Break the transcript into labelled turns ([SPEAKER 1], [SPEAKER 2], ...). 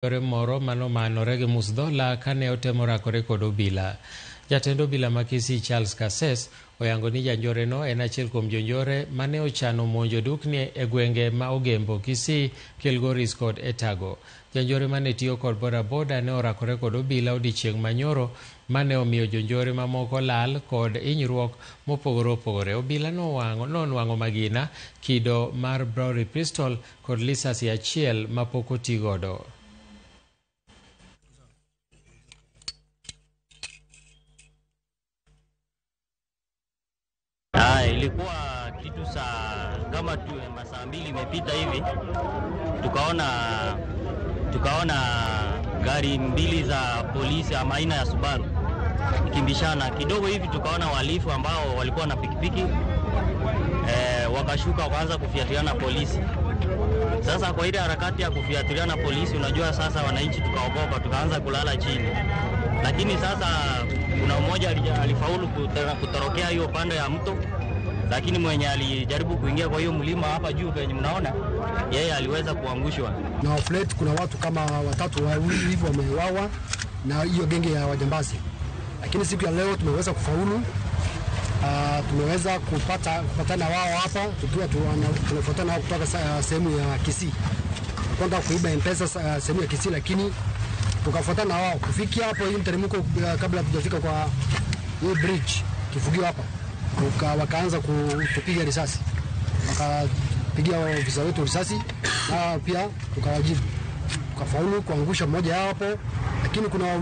[SPEAKER 1] Yore moro mano manore gi musdola kane otemo rakore kod obila. Jatend obila ma Kisii Charles Kasses oyango ni janjore no en achiel kuom jonjore mane ochano monjo dukni e gwenge ma Ogembo, Kisii, Kilgoris kod Etago. Janjore mane tiyo kod bodaboda ne orakore kod obila odiochieng' manyoro mane omiyo jonjore mamoko lal kod hinyruok mopogore opogore. Obila nonwang'o magina, kido mar Browry pistol kod lisasi achiel mapok oti godo.
[SPEAKER 2] Ilikuwa kitu kama masaa 2 imepita hivi, tukaona gari 2 za polisi ama aina ya Subaru ikimbishana kidogo hivi. Tukaona walifu ambao walikuwa na pikipiki wakashuka wakaanza kufiatiliana polisi. Sasa kwa ile harakati ya kufiatiliana polisi, unajua sasa wananchi tukaogopa, tukaanza kulala chini. Lakini sasa kuna mmoja alifaulu kutorokea hiyo pande ya mto, lakini mwenye alijaribu kuingia kwa hiyo mlima hapa juu kwenye mnaona, yeye aliweza kuangushwa.
[SPEAKER 3] Na flat kuna watu kama 3 hivi wameuawa na hiyo genge ya wajambazi. Lakini siku ya leo tumeweza kufaulu. Tumeweza kupatana wao hapa tukiwa tunafuatana wao kutoka sehemu ya Kisii. Kwenda kuiba M-Pesa sehemu ya Kisii, lakini tukafuatana wao kufikia hapo hii mteremko kabla tujafika kwa hii bridge kifugio hapa. Wakaanza kutupiga risasi. Wakapigia ofisa wetu risasi na pia tukawajibu. Tukafaulu kuangusha mmoja hapo, lakini kuna